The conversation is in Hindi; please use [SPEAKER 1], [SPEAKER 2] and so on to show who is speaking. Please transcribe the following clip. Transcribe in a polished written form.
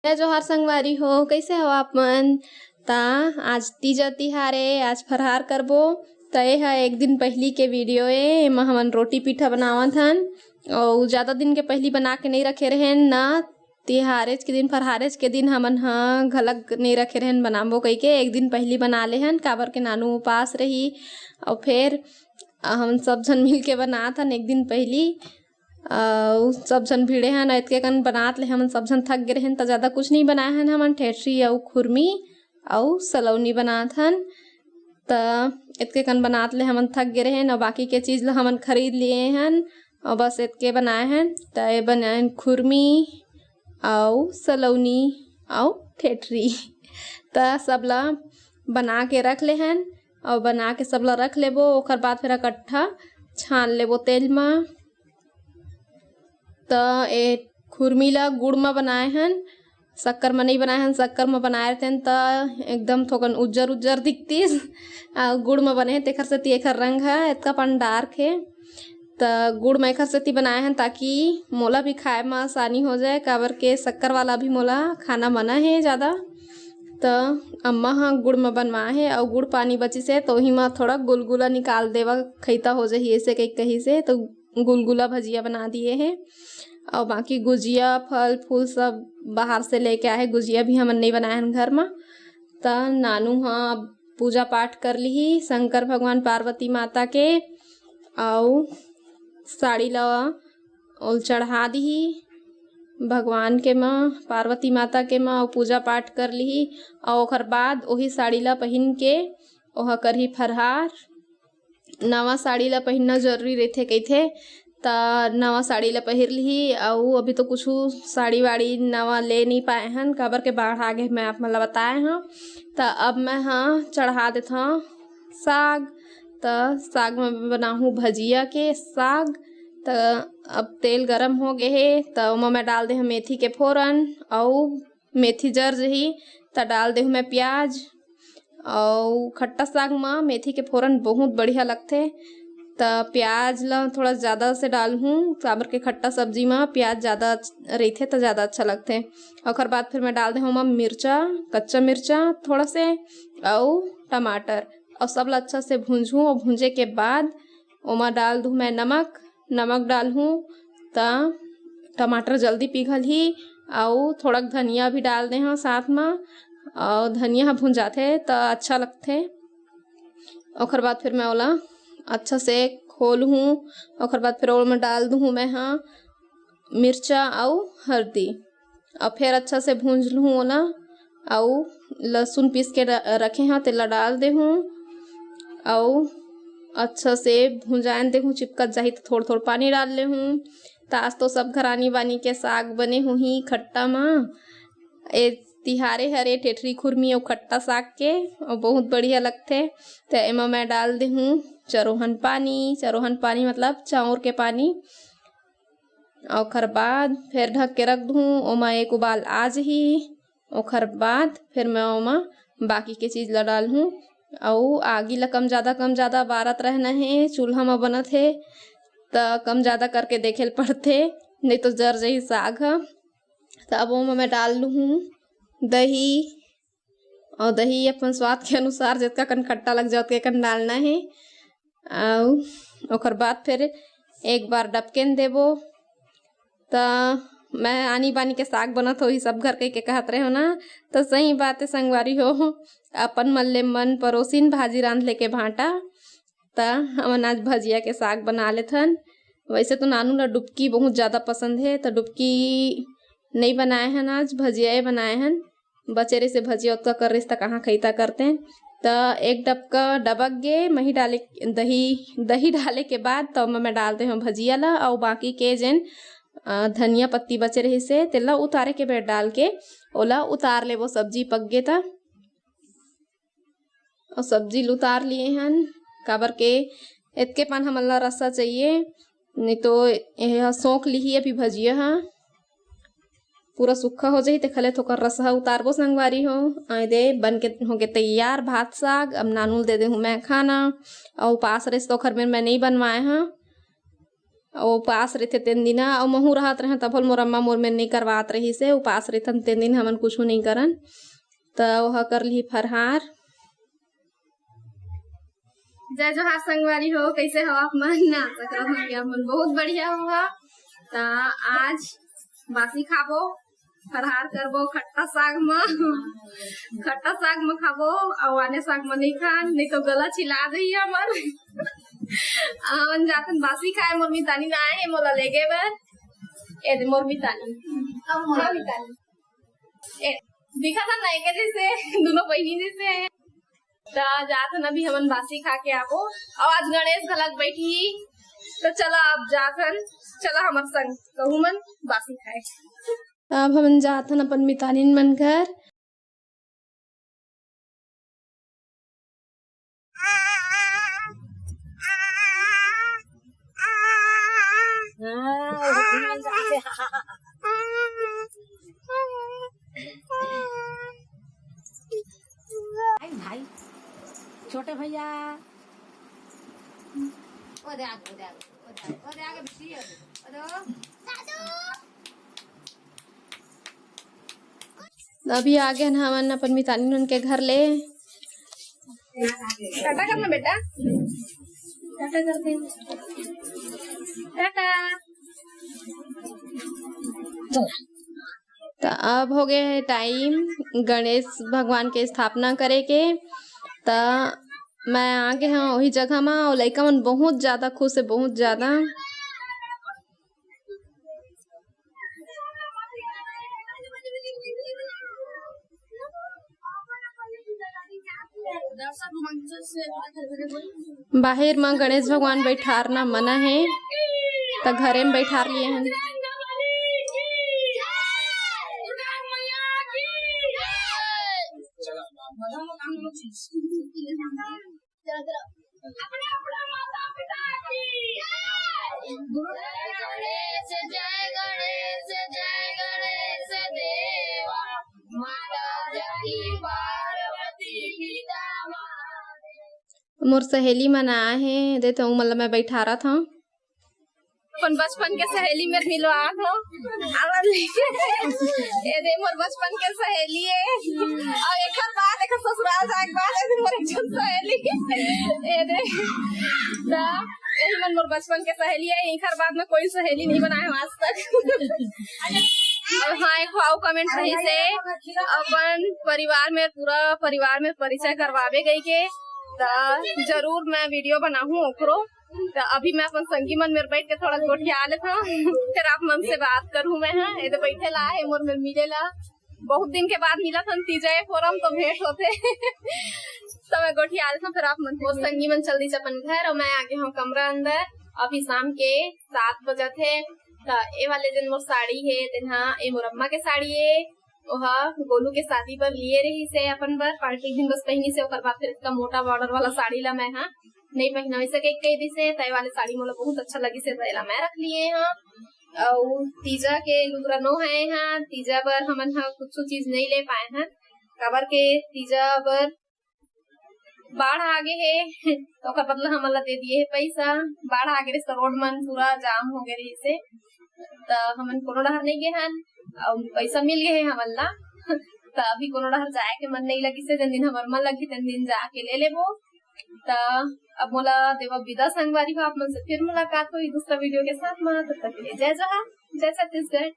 [SPEAKER 1] जय जोहार संगवारी हो, कैसे हो आप मन। ता आज तीजा तिहार है, आज फरहार करबो। त ये है एक दिन पहली के वीडियो है। एमा हमन रोटी पीठा बनावत हन और ज़्यादा दिन के पहली बना के नहीं रखे रहेन ना। तिहारेज के दिन फरहारेज के दिन हमन ह घलक नहीं रखे रहेन बनाबो कई के एक दिन पहली बना ले हन, काबर के नानू उपास रही। और फिर हम सब झन मिल के बनात हन एक दिन पहली। सब झन भिड़े हन, इतके कन बनात ले हमन सब झन थक गे रहेन। त ज़्यादा कुछ नहीं बनाए हन, हमन ठेठरी और खुरमी और सलौनी बनात हन। त इतके कन बनात ले हमन थक गे रहेन और बाकी के चीज़ ला हमन खरीद लिए हन और बस इतके बनाए हन। त ये बनाए खुरमी और सलौनी और ठेठरी। त सब ला बना के रख ले हन और बना के सब ला रख लेबो। ओकर बाद फिर इकट्ठा छान लेबो तेल में। त ए खुरमी ला गुड़ में बनाए हन, शक्कर में नहीं बनाए हन। शक्कर में बनाए रहते त एकदम थोकन उज्जर उज्जर दिखतीस। गुड़ में बने तेखर सेती एखर रंग है इतना पन डार्क है। त गुड़ में एखर सेती बनाए हन ताकि मोला भी खाए में आसानी हो जाए, काबर के शक्कर वाला भी मोला खाना मना है ज़्यादा। त अम्मा हाँ गुड़ में बनवाए है और गुड़ पानी बची से तो ही में थोड़ा गुलगुला निकाल देवा, खैता हो जाए ऐसे कहीं से। तो गुलगुला भजिया बना दिए है और बाकी गुजिया फल फूल सब बाहर से लेके आए। गुजिया भी हमन नहीं बनाए हैं घर में। त नानू हाँ पूजा पाठ कर ली शंकर भगवान पार्वती माता के और साड़ी ला और चढ़ा दी भगवान के माँ पार्वती माता के माँ और पूजा पाठ कर ली। और ओकर बाद वही साड़ी ला पहन के ओह करही फरहार। नवा साड़ी ला पहनना जरूरी रहते कइथे, त नवा साड़ी ला पहिर ली। और अभी तो कुछ साड़ी वाड़ी नवा ले नहीं पाए हन, काबर के बाढ़ आगे मैं आप मतलब बताए हाँ। त अब मैं हाँ चढ़ा देता हूँ साग। त साग में बनाहूँ भजिया के साग। त अब तेल गरम हो गए है त ओमा मैं डाल दे हूँ मेथी के फोरन और मेथी जर जही त डाल दे हूँ मैं प्याज। और खट्टा साग में मेथी के फोरन बहुत बढ़िया लगते। त प्याज ला थोड़ा ज़्यादा से डालूँ, काबर के खट्टा सब्जी में प्याज ज़्यादा रहते तो ज़्यादा अच्छा लगते। और बाद फिर मैं डाल दे हूँ मिर्चा, कच्चा मिर्चा थोड़ा से और टमाटर और सब ला अच्छा से भूंजूँ। और भूंजे के बाद ओमा डाल दूँ मैं नमक डालूँ त टमाटर जल्दी पिघल ही। और थोड़ा धनिया भी डाल दे हाँ साथ में, और धनिया भुंजाते त अच्छा लगते। और बाद फिर मैं ओला अच्छा से खोलूँ। और बाद फिर ओला डाल दूँ मैं हाँ मिर्चा और हल्दी और फिर अच्छा से भूंज लूँ ओला। और लहसुन पीस के रखे हाँ तेला डाल दे हूँ और अच्छा से भुंजान दे हूँ। चिपकत जाही तो थोड़ा थोड़ा पानी डाल ले हूँ। ताज तो सब घरानी बानी के साग बने हुई खट्टा माँ। ए तिहारे हरे ठेठरी खुरमी और खट्टा साग के और बहुत बढ़िया लगते। तो एमा मैं डाल दे हूँ चरोहन पानी मतलब चाउर के पानी। और बाद फिर ढक के रख दूँ। ओमा एक उबाल आज ही और बाद फिर मैं ओमा बाकी के चीज़ ला डाल हूँ। और आगी ला कम ज़्यादा बारत रहना है, चूल्हा में बनत है त कम ज़्यादा करके देखे पड़ते, नहीं तो जर जही साग है। तो अब ओमा मैं डाल लूँ दही, और दही अपन स्वाद के अनुसार जितना कन खट्टा लग जाए उतने कन डालना है। और बाद फिर एक बार डबकेन देबो। त मैं आनी बानी के साग बनत हो ही सब घर के कहत रहे हो ना, तो सही बात है संगवारी हो। अपन मल्ले मन परोसिन भाजी रांध लेके भांटा। त हमन आज भजिया के साग बना लेथन। वैसे तो नानू ला डुबकी बहुत ज़्यादा पसंद है, तो डुबकी नहीं बनाए हैं, आज भजिया बनाए हैं। बचेरे से भजिया उतना कर रिश्ता कहाँ खैता करते हैं। त एक डबका डबक गे मही डाले दही डाले के बाद तो मैं डालते हैं भजिया ला। और बाकी के जेन धनिया पत्ती बचे रही से तेला उतारे के बेड डाल के ओला उतार ले। वो सब्जी पक गे था और सब्जी उतार लिए हैं, काबर के इतके पान हमला रसा चाहिए, नहीं तो यह सोख ली अभी भजिया हाँ पूरा सूखा हो जाए। तो खले थोकर रसा उतारबो संगवारी हो। आए दे बन के हो गए तैयार भात साग। अब नानू दे दे हूँ मैं खाना और पास रेस तो खर में मैं नहीं बनवाए हाँ। और उपास रहते 3 दिन और महू रहत रहे तब मोर अम्मा मोर में नहीं करवात रही से उपास रहथन 3 दिन हमन कुछ नहीं करन तो वह कर ली फरहार। जय जोहार संगवारी हो, कैसे हो आप मन? ना मन बहुत बढ़िया हुआ। ता आज बासी खाबो, फरहार करबो खट्टा साग में खाबो और आने साग में नहीं खान नहीं तो गला छिला दही हमर। हमन जातन बासी खाए मोर मितानी ना आए है मोला लेगे बर ए दे मोर मितानी ए दिखा था नहीं के जैसे दोनों बहनी जैसे है। तो जातन अभी हमन बासी खा के आबो और आज गणेश घलक बैठी तो चला अब जातन चला हमर संग कहू मन बासी खाए। अब हमन जातन अपन मितानिन मन घर।
[SPEAKER 2] भाई छोटे भैया
[SPEAKER 1] अभी आगे हमन अपन मितानिन मन के घर ले टाटा करना बेटा, टाटा करते टाटा। तो अब हो गया है टाइम गणेश भगवान के स्थापना करे के। तो मैं आगे हाँ वही जगह में और लड़का मन बहुत ज्यादा खुश है, बहुत ज्यादा। बाहर में गणेश भगवान बैठारना मना है तो घरे में बैठार लिए हैं। मोर सहेली मन आए हैं देते हूँ मतलब मैं बैठा रहा था अपन बचपन के सहेली में मिलो हो ये दे मोर बचपन के सहेली है और एक बात एक ससुराल जाए के बाद मोर एक सहेली ये दे दा यही मन मोर बचपन के सहेली है। एक बाद में कोई सहेली नहीं बनाए आज तक। और हाँ एक खाओ कमेंट सही से अपन परिवार में पूरा परिवार में परिचय करवावे गई के जरूर मैं वीडियो बनाऊँ ओकरो। तो अभी मैं अपन संगी मन में बैठ के थोड़ा गोठिया लेता फिर आप मन से बात करूँ मैं। हाँ ये तो बैठे ला है मोर में मिले ला बहुत दिन के बाद मिला था तीजे फोरम तो भेंट होते तो मैं गोठिया लेता फिर आप मन वो संगी मन चल दी अपन घर और मैं आगे हूँ कमरा अंदर। अभी शाम के 7 बजे थे तो ये वाले दिन मोर साड़ी है तेना ये मोर अम्मा के साड़ी है वह गोलू के शादी पर लिए रही से अपन बर पार्टी दिन बस पहनी से बाद फिर इसका मोटा बॉर्डर वाला साड़ी ला मैं हाँ नहीं पहना वैसे कई दी से तय वाले साड़ी मोला बहुत अच्छा लगी से तयला मैं रख लिए हाँ। और तीजा के लुगरा नो है हाँ तीजा बर हमन हाँ कुछ चीज नहीं ले पाए हैं कबर के तीजा बर बाढ़ आगे है तो बदला हमला दे दिए है पैसा। बाढ़ आगे रही रोड मन पूरा जाम हो गए रही से तो हमन कोनो डहर नहीं गए हन और पैसा मिल गए है हमन ला तो अभी कोनो डहर जाए के मन नहीं लगी से दिन हमार मन लगी तीन दिन जाके ले लेबो। तो अब मोला देवा विदा संगवारी हो आप मन से फिर मुलाकात हुई दूसरा वीडियो के साथ में। तब तक के लिए जय जोहार, जय छत्तीसगढ़।